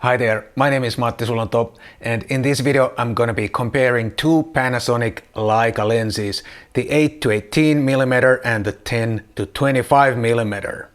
Hi there, my name is Matti Sulanto, and in this video I'm gonna be comparing two Panasonic Leica lenses, the 8 to 18 mm and the 10 to 25 mm.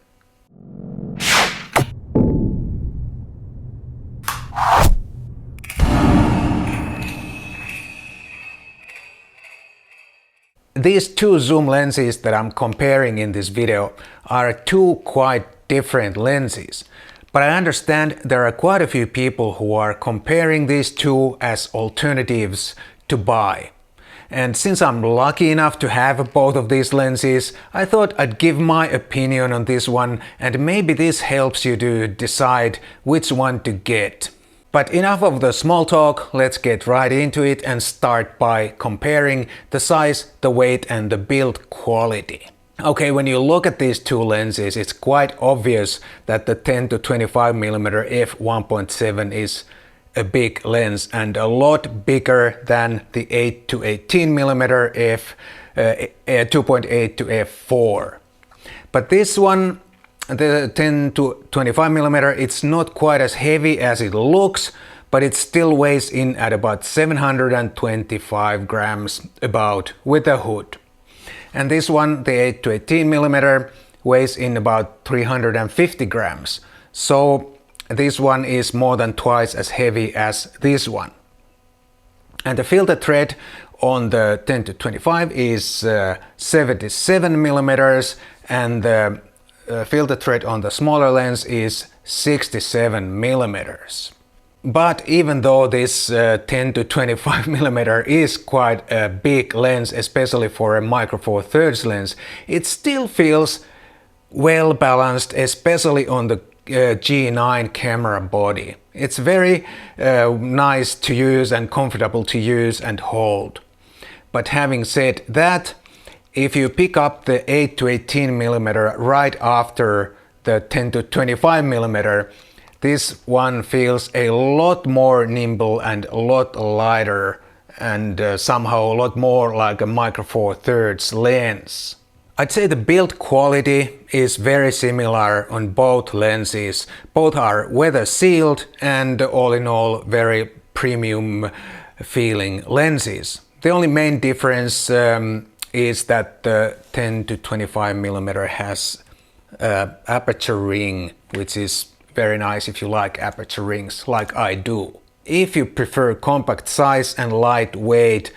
These two zoom lenses that I'm comparing in this video are two quite different lenses. But I understand there are quite a few people who are comparing these two as alternatives to buy. And since I'm lucky enough to have both of these lenses, I thought I'd give my opinion on this one, and maybe this helps you to decide which one to get. But enough of the small talk, let's get right into it and start by comparing the size, the weight and the build quality. Okay, when you look at these two lenses, it's quite obvious that the 10 to 25 mm f1.7 is a big lens and a lot bigger than the 8 to 18 mm f 2.8 to f4. But this one, the 10 to 25 mm, it's not quite as heavy as it looks, but it still weighs in at about 725 grams about with a hood. And this one, the 8 to 18 mm, weighs in about 350 grams. So this one is more than twice as heavy as this one. And the filter thread on the 10 to 25 is 77 millimeters, and the filter thread on the smaller lens is 67 millimeters. But even though this 10 to 25 mm is quite a big lens, especially for a micro four thirds lens, it still feels well balanced, especially on the G9 camera body. It's very nice to use and comfortable to use and hold. But having said that, if you pick up the 8 to 18 mm right after the 10 to 25 mm, this one feels a lot more nimble and a lot lighter and somehow a lot more like a micro four thirds lens. I'd say the build quality is very similar on both lenses. Both are weather sealed and all in all very premium feeling lenses. The only main difference is that the 10 to 25 mm has aperture ring, which is very nice if you like aperture rings, like I do. If you prefer compact size and light weight,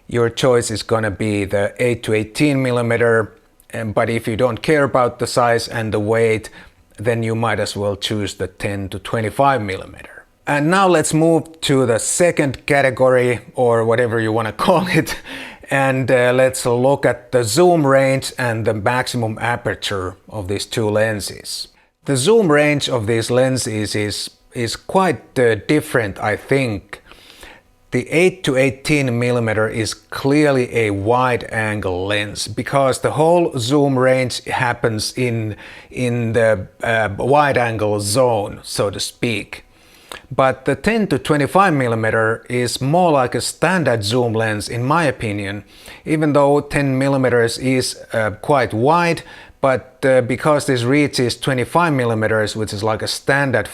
your choice is gonna be the 8 to 18 mm, but if you don't care about the size and the weight, then you might as well choose the 10 to 25 mm. And now let's move to the second category, or whatever you want to call it, and let's look at the zoom range and the maximum aperture of these two lenses. The zoom range of these lenses is quite different, I think. The 8 to 18 mm is clearly a wide-angle lens because the whole zoom range happens in the wide-angle zone, so to speak. But the 10 to 25 mm is more like a standard zoom lens in my opinion, even though 10 mm is quite wide. But because this reaches 25 mm, which is like a standard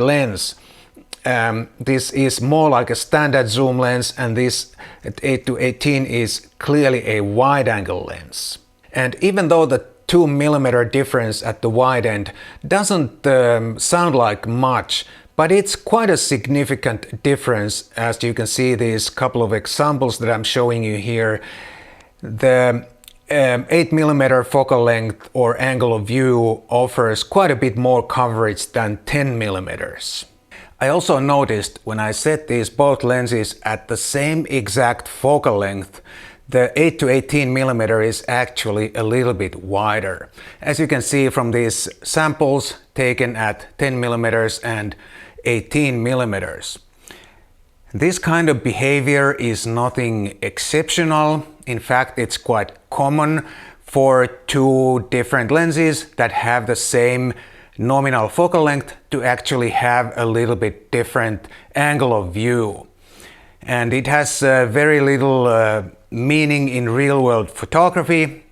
lens, this is more like a standard zoom lens, and this 8 to 18 is clearly a wide-angle lens. And even though the 2 mm difference at the wide end doesn't sound like much, but it's quite a significant difference, as you can see these couple of examples that I'm showing you here. The 8 mm focal length or angle of view offers quite a bit more coverage than 10 mm. I also noticed when I set these both lenses at the same exact focal length, the 8 to 18 mm is actually a little bit wider. As you can see from these samples taken at 10 mm and 18 mm. This kind of behavior is nothing exceptional. In fact, it's quite common for two different lenses that have the same nominal focal length to actually have a little bit different angle of view. And it has very little meaning in real-world photography.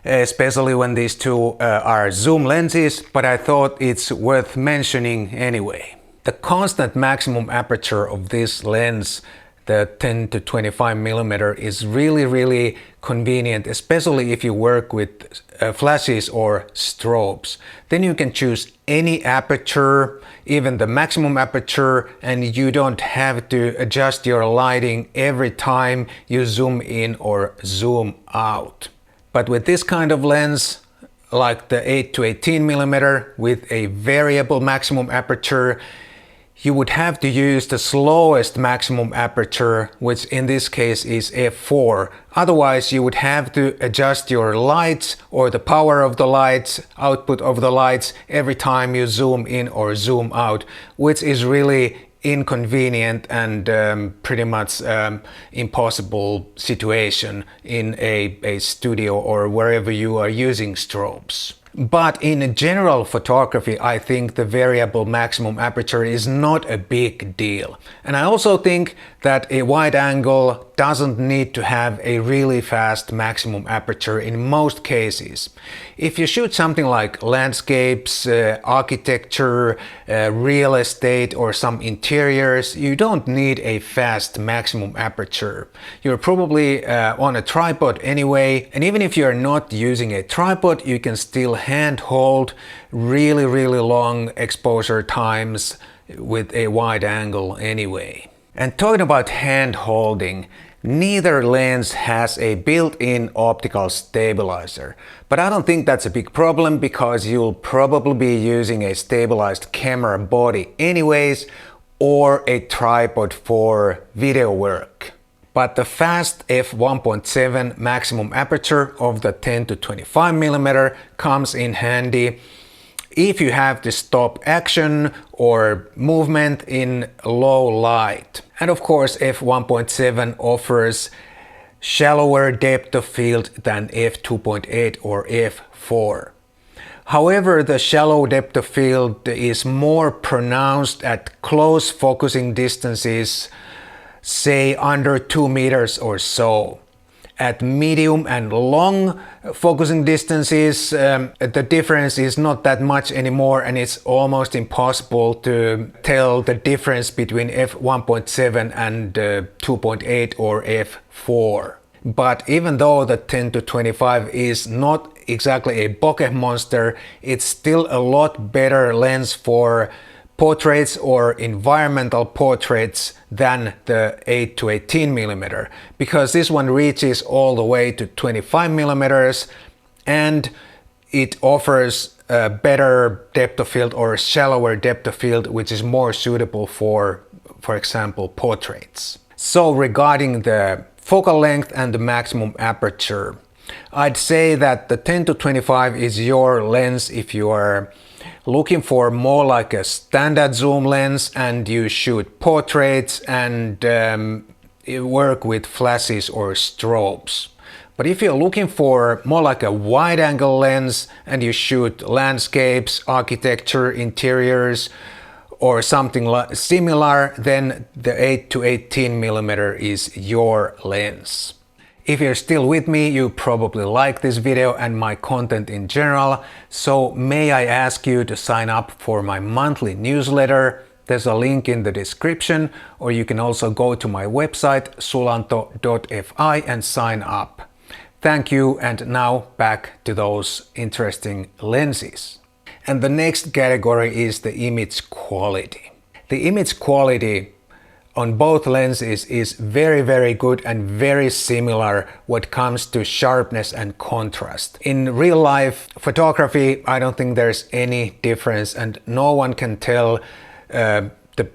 especially when these two are zoom lenses, but I thought it's worth mentioning anyway. The constant maximum aperture of this lens, the 10 to 25 millimeter, is really convenient, especially if you work with flashes or strobes. Then you can choose any aperture, even the maximum aperture, and you don't have to adjust your lighting every time you zoom in or zoom out. But with this kind of lens, like the 8 to 18 millimeter with a variable maximum aperture, you would have to use the slowest maximum aperture, which in this case is f4. Otherwise, you would have to adjust your lights or the power of the lights, output of the lights, every time you zoom in or zoom out, which is really inconvenient and pretty much impossible situation in a studio or wherever you are using strobes. But in general photography, I think the variable maximum aperture is not a big deal. And I also think that a wide angle doesn't need to have a really fast maximum aperture in most cases. If you shoot something like landscapes, architecture, real estate or some interiors, you don't need a fast maximum aperture. You're probably on a tripod anyway, and even if you're not using a tripod, you can still hand hold really long exposure times with a wide angle anyway. And talking about hand holding, neither lens has a built-in optical stabilizer, but I don't think that's a big problem because you'll probably be using a stabilized camera body anyways, or a tripod for video work. But the fast f1.7 maximum aperture of the 10 to 25 millimeter comes in handy if you have to stop action or movement in low light. And of course, f1.7 offers shallower depth of field than f2.8 or f4. However, the shallow depth of field is more pronounced at close focusing distances, say under 2 meters or so. At medium and long focusing distances, the difference is not that much anymore, and it's almost impossible to tell the difference between f1.7 and 2.8 or f4. But even though the 10 to 25 is not exactly a bokeh monster, it's still a lot better lens for portraits or environmental portraits than the 8 to 18 millimeter, because this one reaches all the way to 25 millimeters and it offers a better depth of field or a shallower depth of field, which is more suitable for example, portraits. So regarding the focal length and the maximum aperture, I'd say that the 10 to 25 is your lens if you are looking for more like a standard zoom lens and you shoot portraits and work with flashes or strobes. But if you're looking for more like a wide angle lens and you shoot landscapes, architecture, interiors or something similar, then the 8 to 18 millimeter is your lens. If you're still with me, you probably like this video and my content in general, so may I ask you to sign up for my monthly newsletter. There's a link in the description, or you can also go to my website sulanto.fi and sign up. Thank you, and now back to those interesting lenses. And the next category is the image quality. The image quality on both lenses is very good and very similar when it comes to sharpness and contrast. In real life photography, I don't think there's any difference, and no one can tell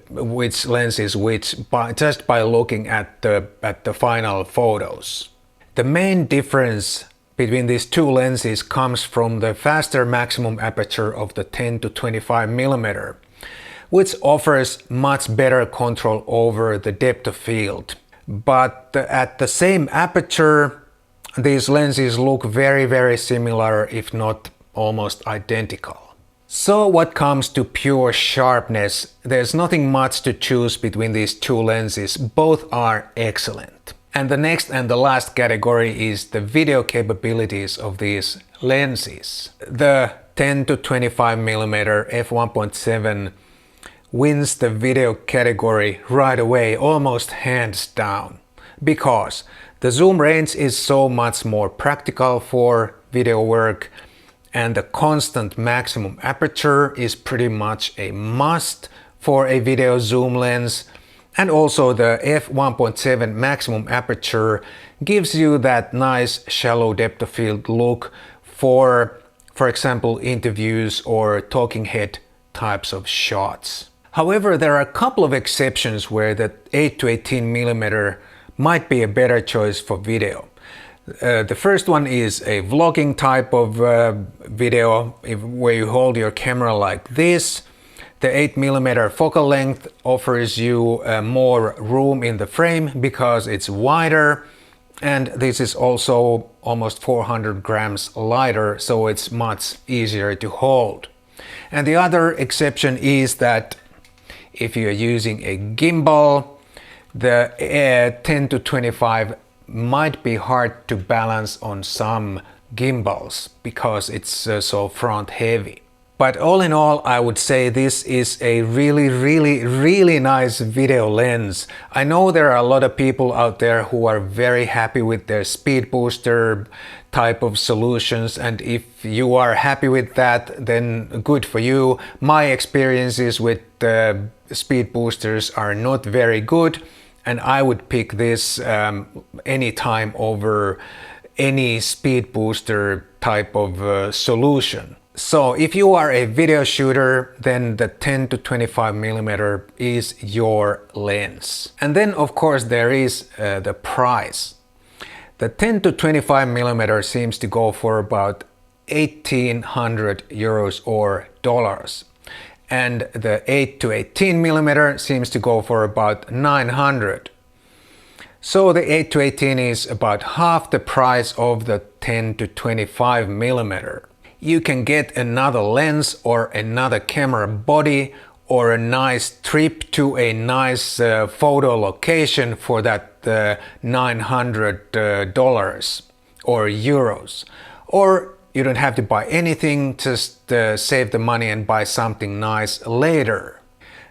which lens is which just by looking at the final photos. The main difference between these two lenses comes from the faster maximum aperture of the 10 to 25 millimeter. Which offers much better control over the depth of field. But at the same aperture, these lenses look very similar, if not almost identical. So what comes to pure sharpness, there's nothing much to choose between these two lenses. Both are excellent. And the next and the last category is the video capabilities of these lenses. The 10 to 25mm f1.7 wins the video category right away, almost hands down, because the zoom range is so much more practical for video work, and the constant maximum aperture is pretty much a must for a video zoom lens. And also the f1.7 maximum aperture gives you that nice shallow depth of field look for example, interviews or talking head types of shots. However, there are a couple of exceptions where the 8 to 18mm might be a better choice for video. The first one is a vlogging type of video where you hold your camera like this. The 8mm focal length offers you more room in the frame because it's wider, and this is also almost 400 grams lighter, so it's much easier to hold. And the other exception is that if you're using a gimbal, the 10 to 25 might be hard to balance on some gimbals because it's so front heavy. But all in all, I would say this is a really nice video lens. I know there are a lot of people out there who are very happy with their speed booster type of solutions, and if you are happy with that, then good for you. My experiences with speed boosters are not very good, and I would pick this anytime over any speed booster type of solution. So if you are a video shooter, then the 10 to 25mm is your lens. And then of course there is the price. The 10 to 25mm seems to go for about 1,800 euros or dollars. And the 8 to 18mm seems to go for about 900. So the 8 to 18 is about half the price of the 10 to 25mm. You can get another lens or another camera body or a nice trip to a nice photo location for that $900 or euros. Or you don't have to buy anything, just save the money and buy something nice later.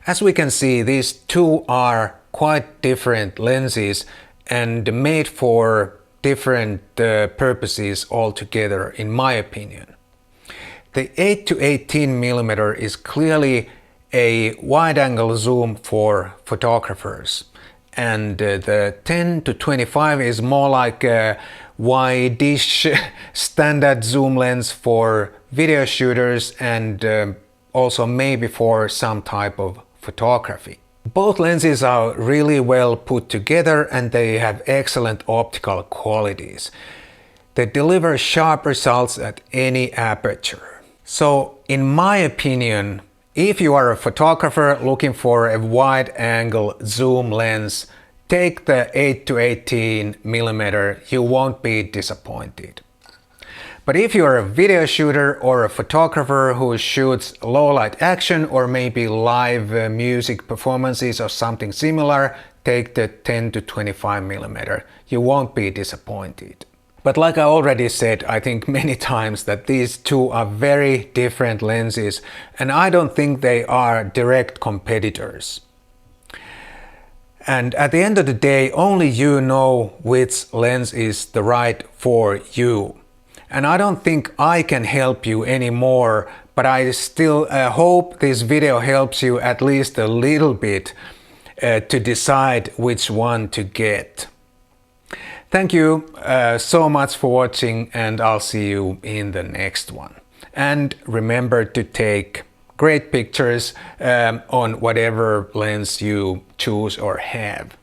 As we can see, these two are quite different lenses and made for different purposes altogether, in my opinion. The 8 to 18mm is clearly a wide-angle zoom for photographers, and the 10 to 25 is more like a wide-ish standard zoom lens for video shooters and also maybe for some type of photography. Both lenses are really well put together and they have excellent optical qualities. They deliver sharp results at any aperture. So, in my opinion, if you are a photographer looking for a wide-angle zoom lens, take the 8 to 18mm, you won't be disappointed. But if you are a video shooter or a photographer who shoots low-light action or maybe live music performances or something similar, take the 10 to 25mm. You won't be disappointed. But like I already said, I think many times that these two are very different lenses, and I don't think they are direct competitors. And at the end of the day, only you know which lens is the right for you. And I don't think I can help you anymore, but I still hope this video helps you at least a little bit to decide which one to get. Thank you so much for watching, and I'll see you in the next one. And remember to take great pictures on whatever lens you choose or have.